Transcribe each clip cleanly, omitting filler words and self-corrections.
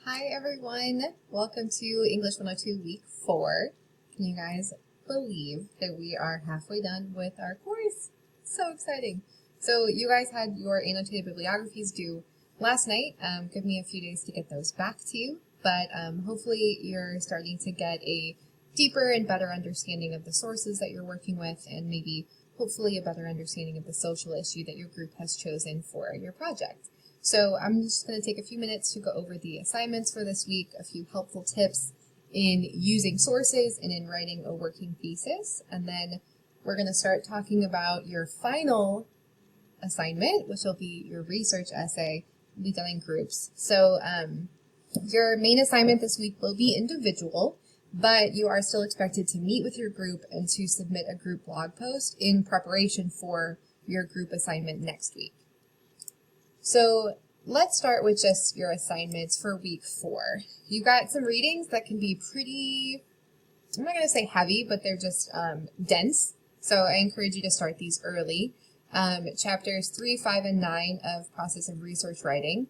Hi everyone, welcome to English 102 week 4. Can you guys believe that we are halfway done with our course? So exciting. So you guys had your annotated bibliographies due last night. Give me a few days to get those back to you, but hopefully you're starting to get a deeper and better understanding of the sources that you're working with, and maybe hopefully a better understanding of the social issue that your group has chosen for your project. So I'm just going to take a few minutes to go over the assignments for this week, a few helpful tips in using sources and in writing a working thesis, and then we're going to start talking about your final assignment, which will be your research essay. It'll be done in groups. So your main assignment this week will be individual, but you are still expected to meet with your group and to submit a group blog post in preparation for your group assignment next week. So let's start with just your assignments for week 4. You've got some readings that can be pretty, I'm not going to say heavy, but they're just dense. So I encourage you to start these early. Chapters 3, 5, and 9 of Process of Research Writing.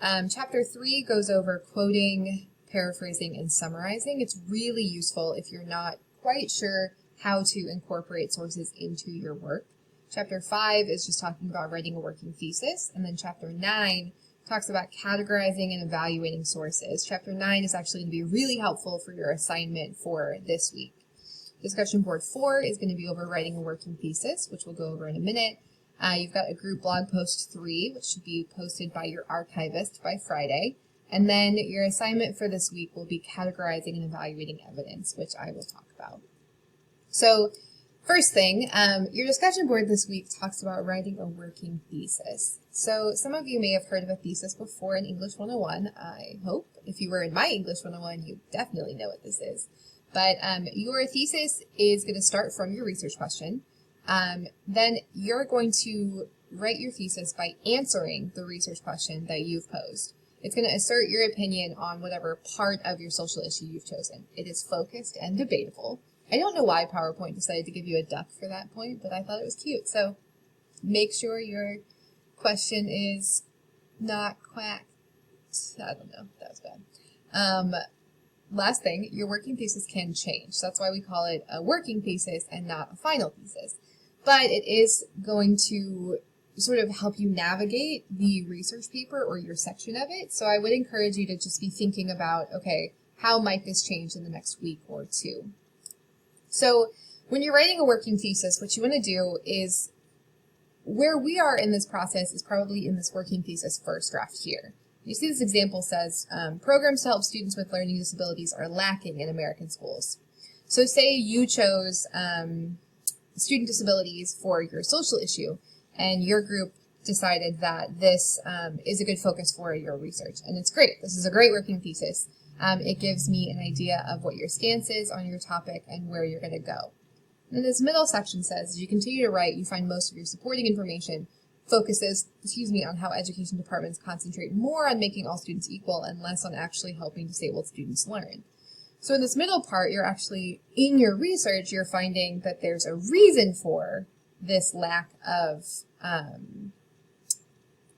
Chapter 3 goes over quoting, paraphrasing, and summarizing. It's really useful if you're not quite sure how to incorporate sources into your work. Chapter 5 is just talking about writing a working thesis, and then Chapter 9 talks about categorizing and evaluating sources. Chapter 9 is actually going to be really helpful for your assignment for this week. Discussion board 4 is going to be over writing a working thesis, which we'll go over in a minute. You've got a group blog post 3, which should be posted by your archivist by Friday. And then your assignment for this week will be categorizing and evaluating evidence, which I will talk about. So, first thing, your discussion board this week talks about writing a working thesis. So some of you may have heard of a thesis before in English 101, I hope. If you were in my English 101, you definitely know what this is. But your thesis is going to start from your research question. Then you're going to write your thesis by answering the research question that you've posed. It's going to assert your opinion on whatever part of your social issue you've chosen. It is focused and debatable. I don't know why PowerPoint decided to give you a duck for that point, but I thought it was cute. So make sure your question is not quacked. I don't know. That was bad. Last thing, your working thesis can change. So that's why we call it a working thesis and not a final thesis. But it is going to sort of help you navigate the research paper or your section of it. So I would encourage you to just be thinking about, okay, how might this change in the next week or two? So when you're writing a working thesis, what you want to do is, where we are in this process is probably in this working thesis first draft here. You see this example says, programs to help students with learning disabilities are lacking in American schools. So say you chose student disabilities for your social issue, and your group decided that this is a good focus for your research. And it's great. This is a great working thesis. It gives me an idea of what your stance is on your topic and where you're going to go. And this middle section says, as you continue to write, you find most of your supporting information focuses, on how education departments concentrate more on making all students equal and less on actually helping disabled students learn. So in this middle part, you're actually, in your research, you're finding that there's a reason for this lack of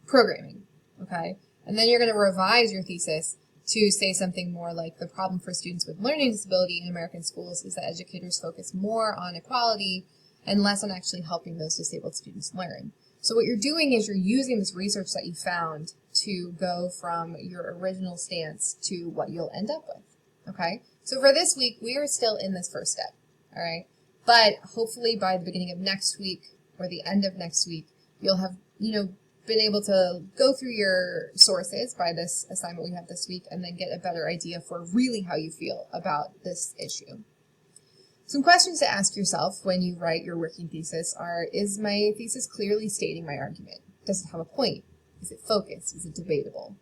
programming, okay? And then you're going to revise your thesis to say something more like, the problem for students with learning disability in American schools is that educators focus more on equality and less on actually helping those disabled students learn. So what you're doing is you're using this research that you found to go from your original stance to what you'll end up with, okay? So for this week, we are still in this first step, all right? But hopefully by the beginning of next week or the end of next week, you'll have, been able to go through your sources by this assignment we have this week and then get a better idea for really how you feel about this issue. Some questions to ask yourself when you write your working thesis are, is my thesis clearly stating my argument? Does it have a point? Is it focused? Is it debatable?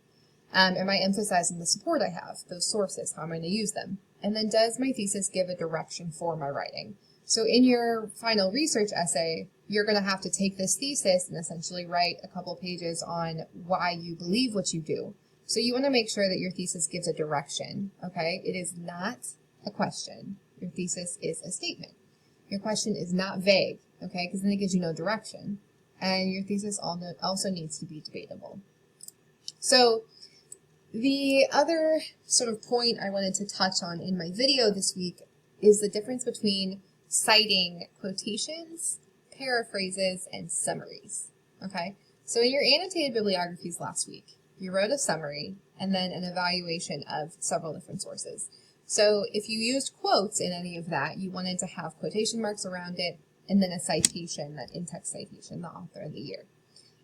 Am I emphasizing the support I have, those sources? How am I going to use them? And then does my thesis give a direction for my writing? So in your final research essay, you're going to have to take this thesis and essentially write a couple pages on why you believe what you do. So you want to make sure that your thesis gives a direction, okay? It is not a question. Your thesis is a statement. Your question is not vague, okay? Because then it gives you no direction. And your thesis also needs to be debatable. So The other sort of point I wanted to touch on in my video this week is the difference between citing quotations, paraphrases, and summaries. Okay, so in your annotated bibliographies last week, you wrote a summary and then an evaluation of several different sources. So if you used quotes in any of that, you wanted to have quotation marks around it and then a citation, that in-text citation, the author and the year.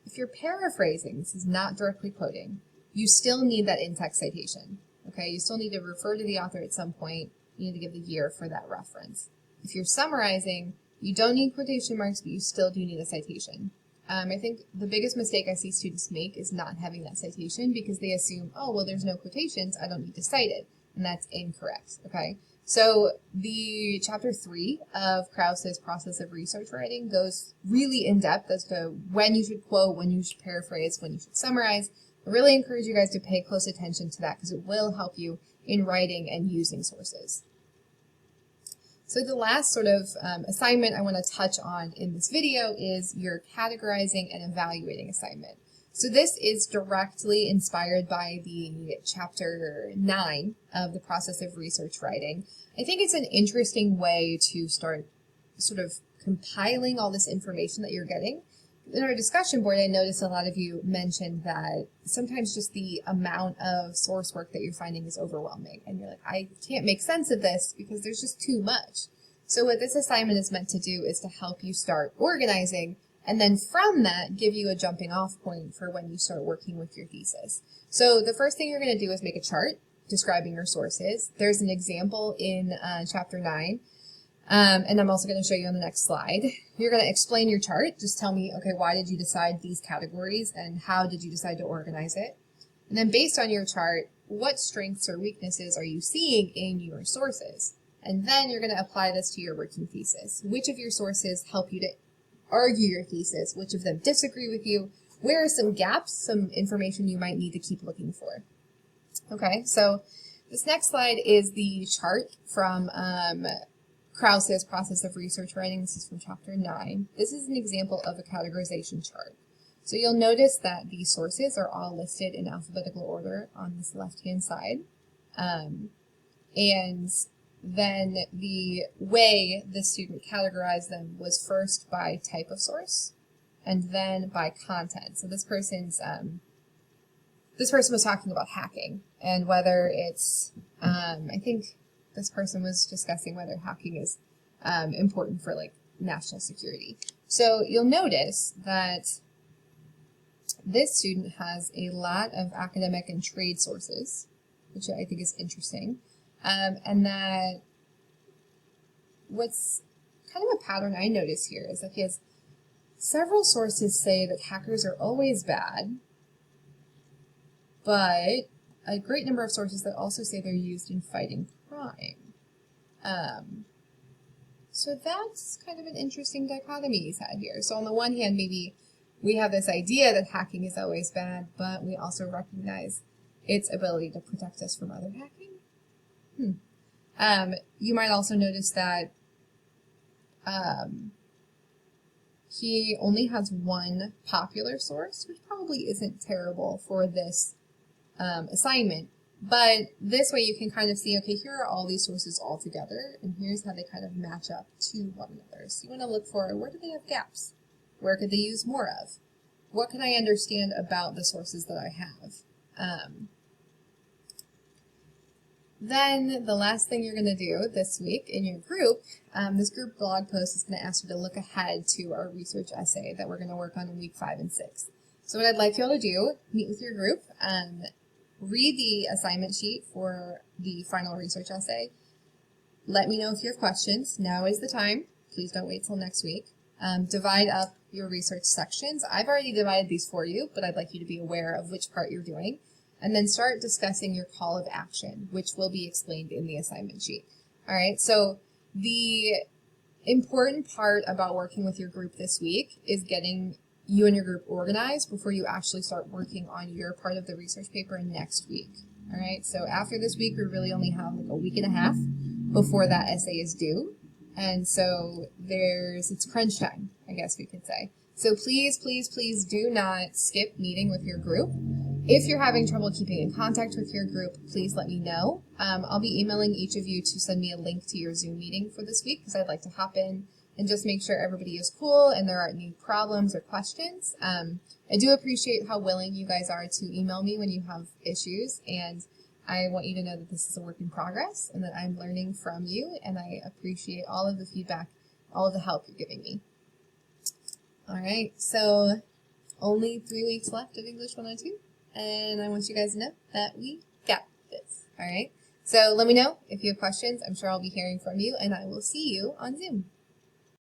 If you're paraphrasing, this is not directly quoting, you still need that in-text citation. Okay, you still need to refer to the author at some point. You need to give the year for that reference. If you're summarizing, you don't need quotation marks, but you still do need a citation. I think the biggest mistake I see students make is not having that citation because they assume, oh, well, there's no quotations, I don't need to cite it. And that's incorrect, okay? So the chapter 3 of Krause's process of research writing goes really in depth as to when you should quote, when you should paraphrase, when you should summarize. I really encourage you guys to pay close attention to that because it will help you in writing and using sources. So the last sort of assignment I want to touch on in this video is your categorizing and evaluating assignment. So this is directly inspired by the chapter 9 of the process of research writing. I think it's an interesting way to start sort of compiling all this information that you're getting. In our discussion board, I noticed a lot of you mentioned that sometimes just the amount of source work that you're finding is overwhelming. And you're like, I can't make sense of this because there's just too much. So what this assignment is meant to do is to help you start organizing and then from that, give you a jumping off point for when you start working with your thesis. So the first thing you're going to do is make a chart describing your sources. There's an example in chapter 9. And I'm also going to show you on the next slide. You're going to explain your chart. Just tell me, okay, why did you decide these categories and how did you decide to organize it? And then based on your chart, what strengths or weaknesses are you seeing in your sources? And then you're going to apply this to your working thesis. Which of your sources help you to argue your thesis? Which of them disagree with you? Where are some gaps, some information you might need to keep looking for? Okay, so this next slide is the chart from Krause's process of research writing. This is from chapter 9. This is an example of a categorization chart. So you'll notice that the sources are all listed in alphabetical order on this left-hand side. And then the way the student categorized them was first by type of source and then by content. So this person was talking about hacking and whether it's, I think this person was discussing whether hacking is important for like national security. So you'll notice that this student has a lot of academic and trade sources, which I think is interesting. And that what's kind of a pattern I notice here is that he has several sources say that hackers are always bad, but a great number of sources that also say they're used in fighting crime. So that's kind of an interesting dichotomy he's had here. So on the one hand, maybe we have this idea that hacking is always bad, but we also recognize its ability to protect us from other hacking. You might also notice that he only has one popular source, which probably isn't terrible for this assignment. But this way you can kind of see, okay, here are all these sources all together, and here's how they kind of match up to one another. So you want to look for, where do they have gaps? Where could they use more of? What can I understand about the sources that I have? Then the last thing you're going to do this week in your group, this group blog post is going to ask you to look ahead to our research essay that we're going to work on in week 5 and 6. So what I'd like you all to do, meet with your group, read the assignment sheet for the final research essay. Let me know if you have questions. Now is the time. Please don't wait till next week. Divide up your research sections. I've already divided these for you, but I'd like you to be aware of which part you're doing. And then start discussing your call of action, which will be explained in the assignment sheet. All right, so the important part about working with your group this week is getting you and your group organized before you actually start working on your part of the research paper next week. All right, so after this week, we really only have like a week and a half before that essay is due. And so it's crunch time, I guess we could say. So please, please, please do not skip meeting with your group. If you're having trouble keeping in contact with your group, please let me know. I'll be emailing each of you to send me a link to your Zoom meeting for this week because I'd like to hop in and just make sure everybody is cool and there aren't any problems or questions. I do appreciate how willing you guys are to email me when you have issues, and I want you to know that this is a work in progress and that I'm learning from you, and I appreciate all of the feedback, all of the help you're giving me. All right, so only 3 weeks left of English 102, and I want you guys to know that we got this. All right, so let me know if you have questions. I'm sure I'll be hearing from you, and I will see you on Zoom.